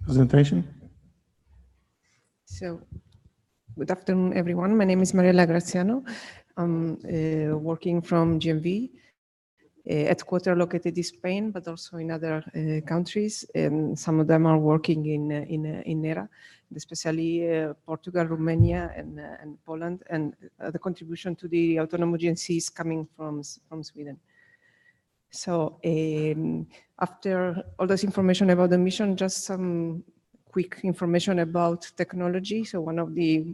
Presentation. So, good afternoon, everyone. My name is Graziano. I'm working from GMV, headquarters located in Spain, but also in other countries. And some of them are working in HERA, especially Portugal, Romania, and Poland. And the contribution to the autonomous GNC is coming from Sweden. So after all this information about the mission, just some quick information about technology. So one of the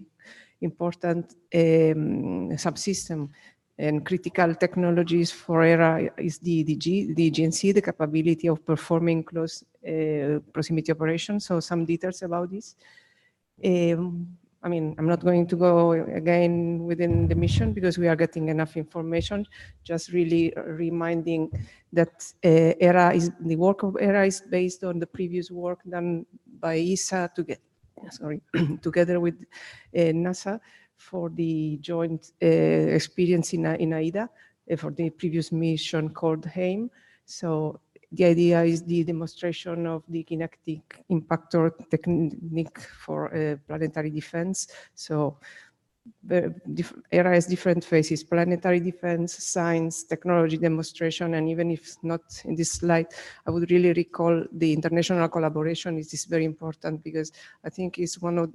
important subsystem and critical technologies for HERA is the GNC, the capability of performing close proximity operations. So some details about this. I mean, I'm not going to go again within the mission because we are getting enough information, just really reminding that the work of HERA is based on the previous work done by ESA together with NASA for the joint experience in AIDA for the previous mission called HAIM. So the idea is the demonstration of the kinetic impactor technique for planetary defense. So HERA has different phases: planetary defense, science, technology demonstration, and even if not in this slide, I would really recall the international collaboration. It is very important because I think it's one of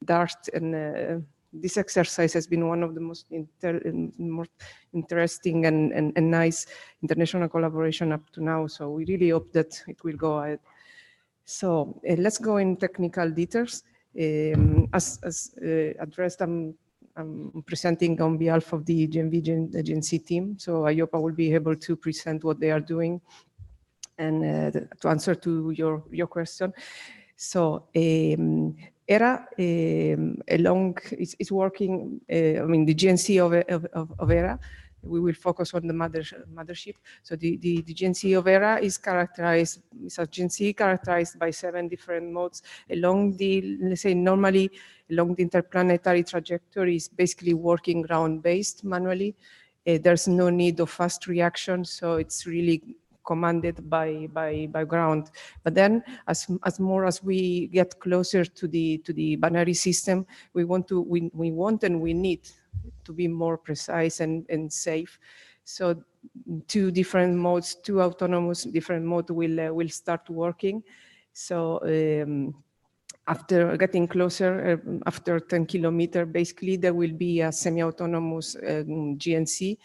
DART and this exercise has been one of the most interesting and nice international collaboration up to now. So we really hope that it will go ahead. So let's go in technical details. As addressed, I'm presenting on behalf of the GNC team. So I hope I will be able to present what they are doing and to answer to your question. So HERA is working, I mean, the GNC of HERA, we will focus on the mothership. So the GNC of HERA is a GNC characterized by 7 different modes along the, let's say, normally along the interplanetary trajectory is basically working ground-based manually. There's no need of fast reaction, so it's really commanded by ground. But then as more as we get closer to the binary system, we want and we need to be more precise and safe. So 2 different modes, 2 autonomous different modes will start working. So after getting closer, after 10 kilometers, basically there will be a semi-autonomous GNC,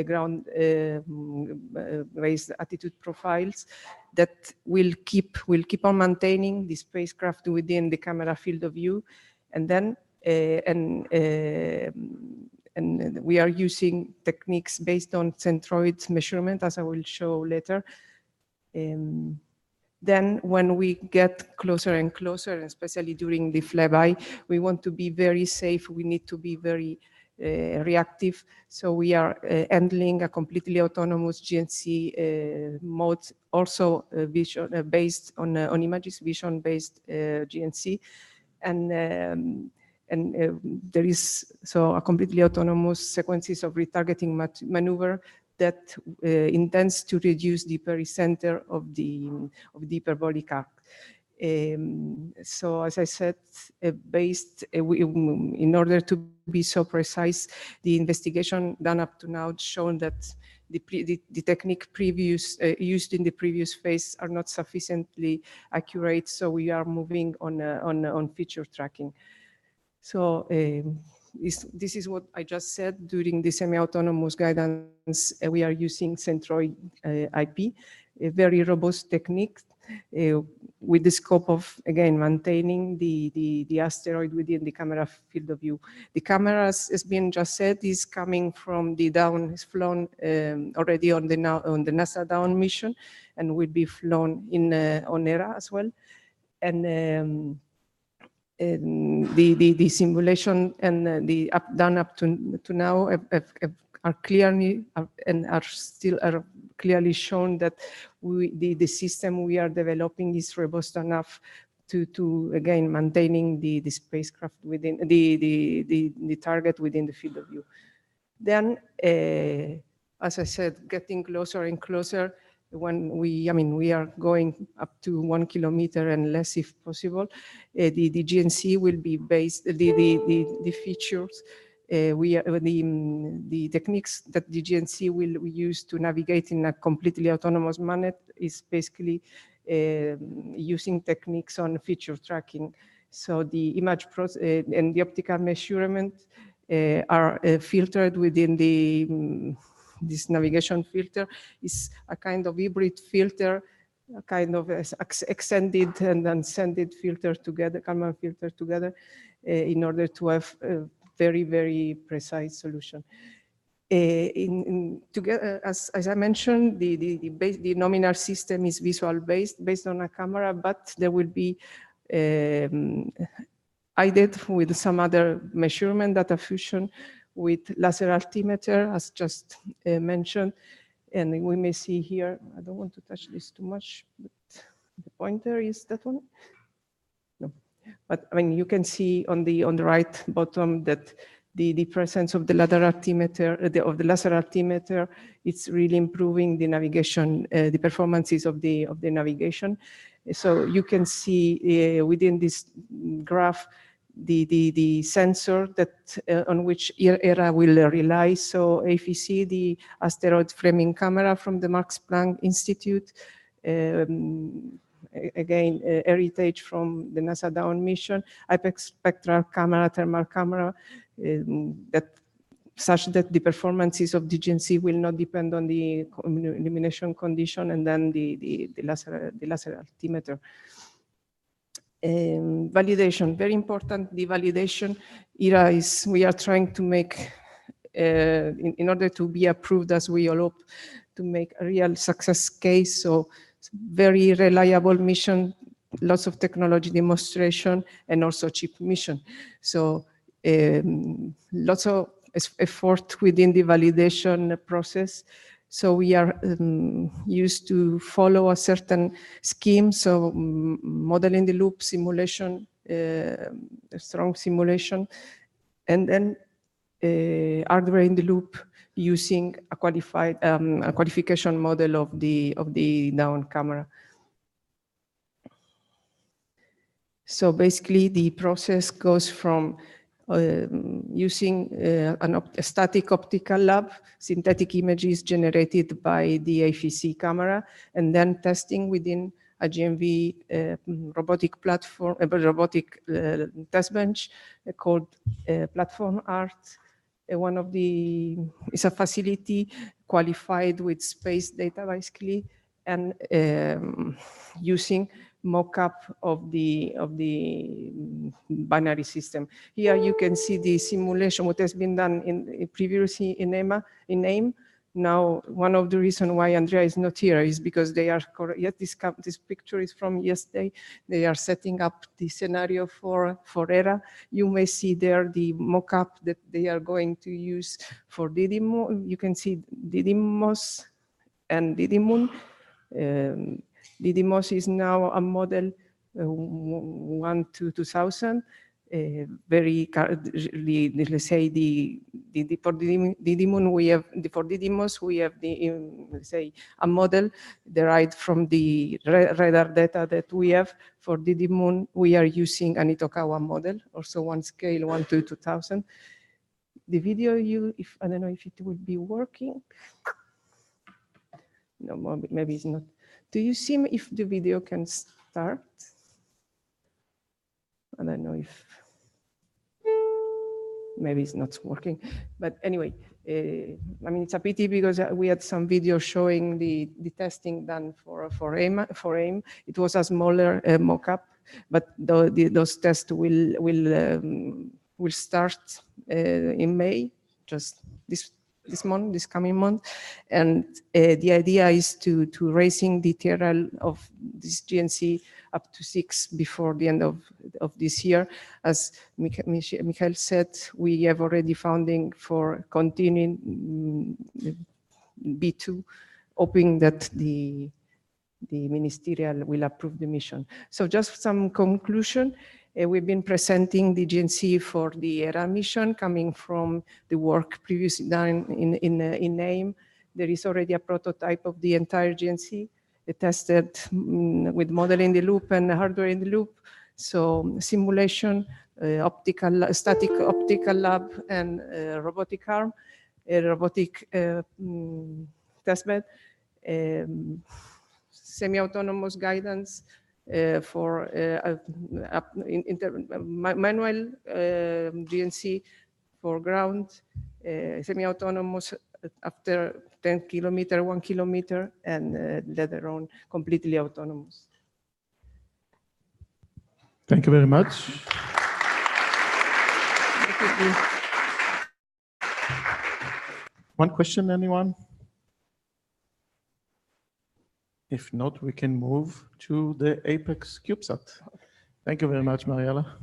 ground-based attitude profiles that will keep on maintaining the spacecraft within the camera field of view, and then and we are using techniques based on centroid measurement, as I will show later. Then when we get closer and closer, and especially during the flyby, we want to be very safe. We need to be very reactive. So we are handling a completely autonomous GNC mode, also vision based on images, vision-based GNC. And there is so a completely autonomous sequences of retargeting maneuver that intends to reduce the pericenter of the hyperbolic arc. So as I said, in order to be so precise, the investigation done up to now shown that the technique used in the previous phase are not sufficiently accurate. So we are moving on feature tracking. So this is what I just said. During the semi-autonomous guidance, we are using centroid IP, a very robust technique with the scope of, again, maintaining the asteroid within the camera field of view. The camera, as been just said, is coming from the down, is flown already on the NASA down mission, and will be flown on HERA as well. And the simulation and the done up to now are clearly and are still clearly shown that the system we are developing is robust enough to again maintaining the spacecraft within the target within the field of view. Then, as I said, getting closer and closer, when we are going up to 1 kilometer and less if possible, the GNC will be based, the features, the techniques that the GNC will use to navigate in a completely autonomous manner is basically using techniques on feature tracking. So the image and the optical measurement are filtered within the this navigation filter is a kind of hybrid filter, a kind of extended and unsended filter together, Kalman filter together, in order to have a very, very precise solution. Together, as I mentioned, the nominal system is visual based on a camera, but there will be aided with some other measurement, data fusion, with laser altimeter, as just mentioned. And we may see here, I don't want to touch this too much, but the pointer is that one. No, but I mean, you can see on the right bottom that the presence of the laser altimeter, it's really improving the navigation, the performances of the navigation. So you can see within this graph the sensor that on which HERA will rely. So AFC, the asteroid framing camera from the Max Planck Institute, again, heritage from the NASA Dawn mission, IPEX spectral camera, thermal camera, that such that the performances of the GNC will not depend on the illumination condition, and then the laser altimeter. Validation, very important, the validation. HERA is, we are trying to make, in order to be approved, as we all hope, to make a real success case. So very reliable mission, lots of technology demonstration, and also cheap mission. So lots of effort within the validation process. So we are used to follow a certain scheme. So model in the loop simulation, strong simulation, and then hardware in the loop using a qualified a qualification model of the down camera. So basically, the process goes from using a static optical lab, synthetic images generated by the AFC camera, and then testing within a GMV robotic platform, robotic test bench called Platform Art. One of the, is a facility qualified with space data basically, and using mock-up of the binary system. Here you can see the simulation, what has been done in previously in AIM. Now, one of the reasons why Andrea is not here is because they are, yet this picture is from yesterday. They are setting up the scenario for HERA. You may see there the mock-up that they are going to use for Didymos. You can see Didymos and Didymon. Didymos is now a model 1 to 2000. Very, let's say for Didymon we have for Didymos we have let's say a model derived from the radar data that we have. For Didymon we are using an Itokawa model, also one scale 1 to 2000. The video if I don't know if it will be working. No, maybe it's not. Do you see if the video can start? I don't know if, maybe it's not working. But anyway, I mean, it's a pity because we had some video showing the testing done for AIM. It was a smaller mock-up, but those tests will start in May, just this coming month, and the idea is to raising the TRL of this GNC up to 6 before the end of this year. As Michael said, we have already funding for continuing B2, hoping that the ministerial will approve the mission. So just some conclusion. We've been presenting the GNC for the HERA mission, coming from the work previously done in AIM. There is already a prototype of the entire GNC tested with model in the loop and hardware in the loop. So simulation, static optical lab, and robotic arm, a robotic testbed, semi-autonomous guidance for manual GNC for ground, semi-autonomous after 10 kilometer, 1 kilometer, and later on completely autonomous. Thank you very much. One question, anyone? If not, we can move to the Apex CubeSat. Thank you very much, Mariella.